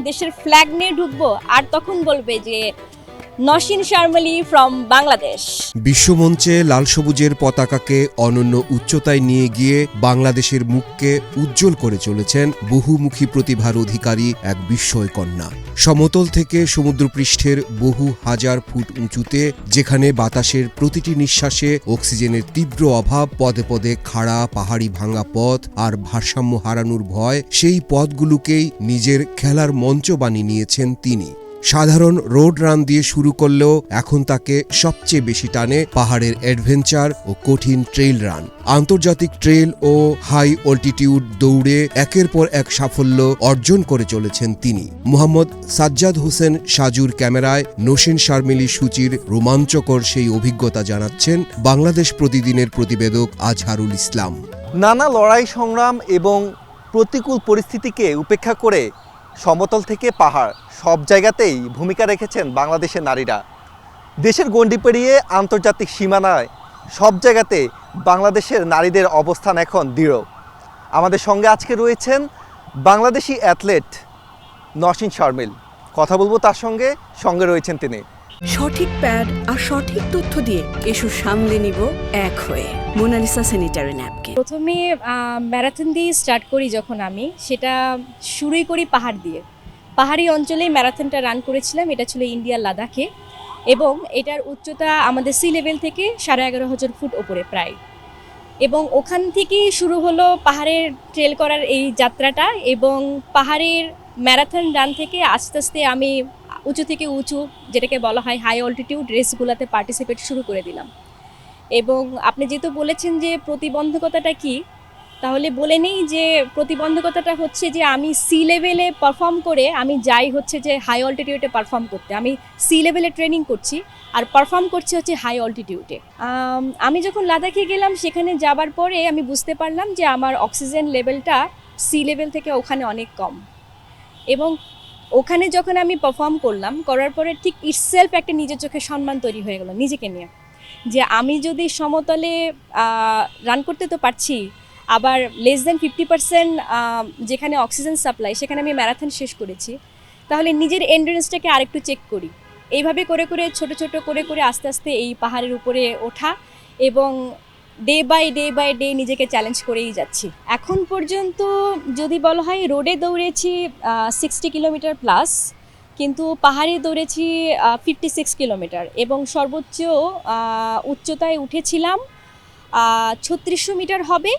দেশের ফ্ল্যাগ নিয়ে ঢুকবো আর তখন বলবে যে নসীন শারমিলি ফ্রম বাংলাদেশ। বিশ্বমঞ্চে লাল সবুজের পতাকাকে অনন্য উচ্চতায় নিয়ে গিয়ে বাংলাদেশের মুখকে উজ্জ্বল করে চলেছেন বহুমুখী প্রতিভার অধিকারী এক বিস্ময় কন্যা। সমতল থেকে সমুদ্রপৃষ্ঠের বহু হাজার ফুট উঁচুতে, যেখানে বাতাসের প্রতিটি নিঃশ্বাসে অক্সিজেনের তীব্র অভাব, পদে পদে খাড়া পাহাড়ি ভাঙা পথ আর ভারসাম্য হারানোর ভয়, সেই পথগুলোকেই নিজের খেলার মঞ্চ বানিয়ে নিয়েছেন তিনি। সাধারণ রোড রান দিয়ে শুরু করলেও এখন তাকে সবচেয়ে বেশি টানে পাহাড়ের অ্যাডভেঞ্চার ও কঠিন ট্রেইল রান। আন্তর্জাতিক ট্রেল ও হাই অল্টিটিউড দৌড়ে একের পর এক সাফল্য অর্জন করে চলেছেন তিনি। মোহাম্মদ সাজ্জাদ হোসেন সাজুর ক্যামেরায় নসীন শারমিলি সূচির রোমাঞ্চকর সেই অভিজ্ঞতা জানাচ্ছেন বাংলাদেশ প্রতিদিনের প্রতিবেদক আজহারুল ইসলাম। নানা লড়াই সংগ্রাম এবং প্রতিকূল পরিস্থিতিকে উপেক্ষা করে সমতল থেকে পাহাড় সব জায়গাতেই ভূমিকা রেখেছেন বাংলাদেশের নারীরা। দেশের গণ্ডি পেরিয়ে আন্তর্জাতিক সীমানায় সব জায়গাতে বাংলাদেশের নারীদের অবস্থান এখন দৃঢ়। আমাদের সঙ্গে আজকে রয়েছেন বাংলাদেশি অ্যাথলেট নসীন শারমিল। কথা বলবো তার সঙ্গে, সঙ্গে রয়েছেন তিনি। সঠিক প্যাড আর সঠিক তথ্য দিয়ে এসব সামলে নিব এক হয়ে। Monalisa sanitary napkin. প্রথমে ম্যারাথন দিয়ে স্টার্ট করি যখন আমি, সেটা শুরুই করি পাহাড় দিয়ে। পাহাড়ি অঞ্চলেই ম্যারাথনটা রান করেছিলাম, এটা ছিল ইন্ডিয়ার লাদাখে এবং এটার উচ্চতা আমাদের সি লেভেল থেকে 11,500 ফুট ওপরে প্রায়। এবং ওখান থেকেই শুরু হলো পাহাড়ের ট্রেল করার এই যাত্রাটা এবং পাহাড়ের ম্যারাথন রান থেকে আস্তে আস্তে আমি উঁচু থেকে উঁচু, যেটাকে বলা হয় হাই অল্টিটিউড রেসগুলোতে পার্টিসিপেট শুরু করে দিলাম। এবং আপনি যেহেতু বলেছেন যে প্রতিবন্ধকতাটা কি, তাহলে বলে নেই যে প্রতিবন্ধকতাটা হচ্ছে যে আমি সি লেভেলে পারফর্ম করে আমি যাই হচ্ছে যে হাই অল্টিটিউডে পারফর্ম করতে। আমি সি লেভেলে ট্রেনিং করছি আর পারফর্ম করছি হচ্ছে হাই অল্টিটিউডে। আমি যখন লাদাখে গেলাম, সেখানে যাবার পরে আমি বুঝতে পারলাম যে আমার অক্সিজেন লেভেলটা সি লেভেল থেকে ওখানে অনেক কম। এবং ওখানে যখন আমি পারফর্ম করলাম, করার পরে ঠিক ইটসেলফ একটা নিজের চোখে সম্মান তৈরি হয়ে গেল নিজেকে নিয়ে, যে আমি যদি সমতলে রান করতে তো পারছি, আবার লেস দেন 50% যেখানে অক্সিজেন সাপ্লাই, সেখানে আমি ম্যারাথন শেষ করেছি, তাহলে নিজের এন্ডুরেন্সটাকে আরেকটু চেক করি। এইভাবে করে করে ছোট ছোট করে করে আস্তে আস্তে এই পাহাড়ের উপরে ওঠা এবং ডে বাই ডে নিজেকে চ্যালেঞ্জ করেই যাচ্ছি। এখন পর্যন্ত যদি বলা হয়, রোডে দৌড়েছি 60 কিলোমিটার প্লাস, কিন্তু পাহাড়ে দৌড়েছি 56 কিলোমিটার এবং সর্বোচ্চ উচ্চতায় উঠেছিলাম 3600 মিটার হবে।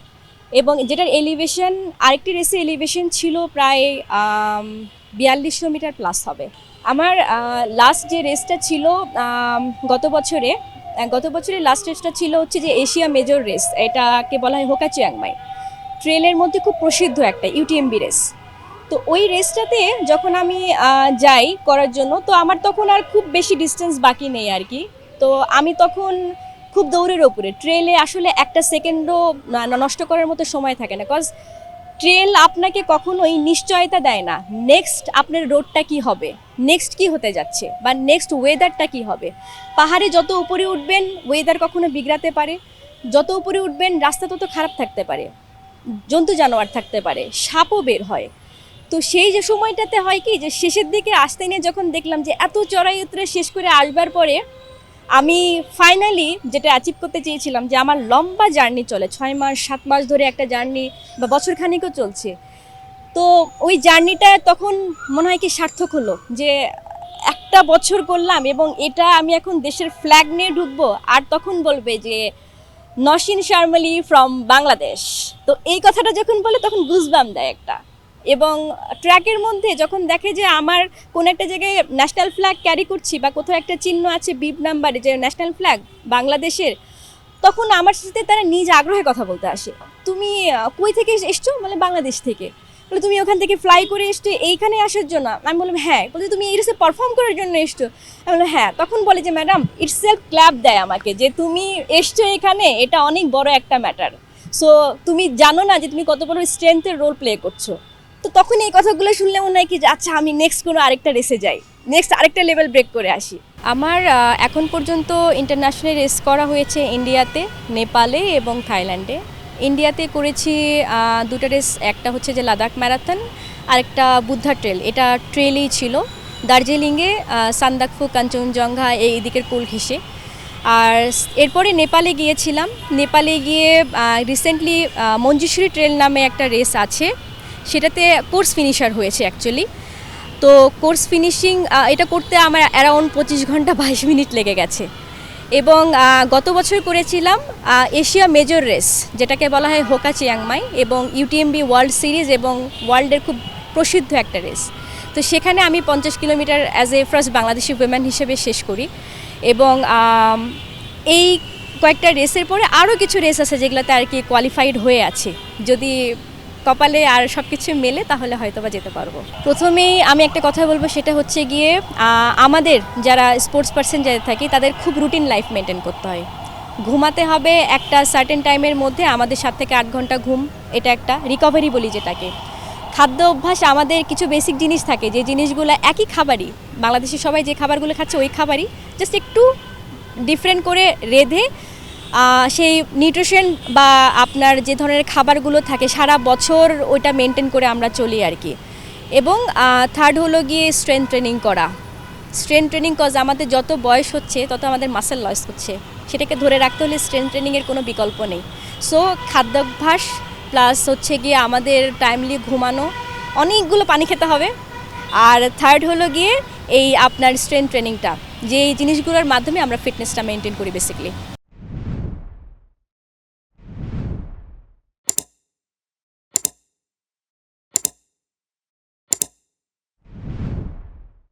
এবং যেটার এলিভেশন, আরেকটি রেসে এলিভেশন ছিল প্রায় 4200 মিটার প্লাস হবে। আমার লাস্ট যে রেসটা ছিল গত বছরের লাস্ট রেসটা ছিল হচ্ছে যে এশিয়া মেজর রেস, এটাকে বলা হয় হোকা চিয়াংমাই। ট্রেলের মধ্যে খুব প্রসিদ্ধ একটা ইউটিএমবি রেস। তো ওই রেসটাতে যখন আমি যাই করার জন্য, তো আমার তখন আর খুব বেশি ডিস্টেন্স বাকি নেই আর কি। তো আমি তখন খুব দৌড়ের ওপরে, ট্রেলে আসলে একটা সেকেন্ডও নষ্ট করার মতো সময় থাকে না, কজ ট্রেল আপনাকে কখনোই নিশ্চয়তা দেয় না নেক্সট আপনার রোডটা কি হবে, নেক্সট কি হতে যাচ্ছে, বা নেক্সট ওয়েদারটা কি হবে। পাহাড়ে যত উপরে উঠবেন ওয়েদার কখনো বিগড়াতে পারে, যত উপরে উঠবেন রাস্তা তত খারাপ থাকতে পারে, জন্তু জানোয়ার থাকতে পারে, সাপও বের হয়। তো সেই যে সময়টাতে হয় কি, যে শেষের দিকে আসতে নিয়ে যখন দেখলাম যে এত চড়াই উতরে শেষ করে আসবার পরে আমি ফাইনালি যেটা অ্যাচিভ করতে চেয়েছিলাম, যে আমার লম্বা জার্নি চলে 6 মাস 7 মাস ধরে একটা জার্নি, বা বছরখানিকও চলছে। তো ওই জার্নিটা তখন মনে হয় কি সার্থক হলো, যে একটা বছর করলাম এবং এটা আমি এখন দেশের ফ্ল্যাগ নিয়ে ঢুকবো আর তখন বলবে যে নসীন শারমিলি ফ্রম বাংলাদেশ। তো এই কথাটা যখন বলে তখন গুজবাম্প দেয় একটা। এবং ট্র্যাকের মধ্যে যখন দেখে যে আমার কোন একটা জায়গায় ন্যাশনাল ফ্ল্যাগ ক্যারি করছি, বা কোথাও একটা চিহ্ন আছে বিপ নাম্বারে যে ন্যাশনাল ফ্ল্যাগ বাংলাদেশের, তখন আমার সাথে তারা নিজ আগ্রহে কথা বলতে আসে। তুমি কই থেকে এসছো? মানে বাংলাদেশ থেকে। বলে তুমি ওখান থেকে ফ্লাই করে এসছো এইখানে আসার জন্য? আমি বললাম হ্যাঁ। বলতে তুমি এই রেসে পারফর্ম করার জন্য এসছো? আমি বললাম হ্যাঁ। তখন বলে যে ম্যাডাম ইটসেলফ ক্ল্যাপ দেয় আমাকে, যে তুমি এসছো এখানে, এটা অনেক বড় একটা ম্যাটার। সো তুমি জানো না যে তুমি কত বড় স্ট্রেংথের রোল প্লে করছো। তো তখন এই কথাগুলো শুনলে মনে হয় কি যে আচ্ছা আমি নেক্সট কোনো আরেকটা রেসে যাই, নেক্সট আরেকটা লেভেল ব্রেক করে আসি। আমার এখন পর্যন্ত ইন্টারন্যাশনাল রেস করা হয়েছে ইন্ডিয়াতে, নেপালে এবং থাইল্যান্ডে। ইন্ডিয়াতে করেছি দুটো রেস, একটা হচ্ছে যে লাদাখ ম্যারাথন আরেকটা বুদ্ধা ট্রেল, এটা ট্রেলই ছিল দার্জিলিংয়ে সান্দাকফু, কাঞ্চনজঙ্ঘা এই দিকের কোল ঘেঁষে। আর এরপরে নেপালে গিয়েছিলাম। নেপালে গিয়ে রিসেন্টলি মঞ্জুশ্রী ট্রেল নামে একটা রেস আছে, সেটাতে কোর্স ফিনিশার হয়েছে অ্যাকচুয়ালি। তো কোর্স ফিনিশিং এটা করতে আমার অ্যারাউন্ড 25 ঘন্টা 22 মিনিট লেগে গেছে। এবং গত বছর করেছিলাম এশিয়া মেজর রেস, যেটাকে বলা হয় হোকা চিয়াংমাই, এবং ইউটিএমবি ওয়ার্ল্ড সিরিজ এবং ওয়ার্ল্ডের খুব প্রসিদ্ধ একটা রেস। তো সেখানে আমি 50 kilometre as a first Bangladeshi women হিসেবে শেষ করি। এবং এই কয়েকটা রেসের পরে আরও কিছু রেস আছে যেগুলোতে আর কি কোয়ালিফাইড হয়ে আছে, যদি কপালে আর সব কিছু মেলে তাহলে হয়তো বা যেতে পারবো। প্রথমেই আমি একটা কথা বলবো, সেটা হচ্ছে গিয়ে আমাদের যারা স্পোর্টস পার্সন যাদের থাকি তাদের খুব রুটিন লাইফ মেনটেন করতে হয়। ঘুমাতে হবে একটা সার্টেন টাইমের মধ্যে, আমাদের 7 থেকে 8 ঘন্টা ঘুম, এটা একটা রিকভারি বলি যেটাকে। খাদ্য অভ্যাস, আমাদের কিছু বেসিক জিনিস থাকে যে জিনিসগুলো একই খাবারই, বাংলাদেশে সবাই যে খাবারগুলো খাচ্ছে ওই খাবারই, জাস্ট একটু ডিফারেন্ট করে রেঁধে সেই নিউট্রিশন বা আপনার যে ধরনের খাবারগুলো থাকে সারা বছর ওইটা মেনটেন করে আমরা চলি আর কি। এবং থার্ড হলো গিয়ে স্ট্রেংথ ট্রেনিং করা। স্ট্রেংথ ট্রেনিং কজ আমাদের যত বয়স হচ্ছে তত আমাদের মাসেল লস হচ্ছে, সেটাকে ধরে রাখতে হলে স্ট্রেংথ ট্রেনিংয়ের কোনো বিকল্প নেই। সো খাদ্যাভ্যাস প্লাস হচ্ছে গিয়ে আমাদের টাইমলি ঘুমানো, অনেকগুলো পানি খেতে হবে। আর থার্ড হলো গিয়ে এই আপনার স্ট্রেংথ ট্রেনিংটা, যে এই জিনিসগুলোর মাধ্যমে আমরা ফিটনেসটা মেনটেন করি বেসিক্যালি।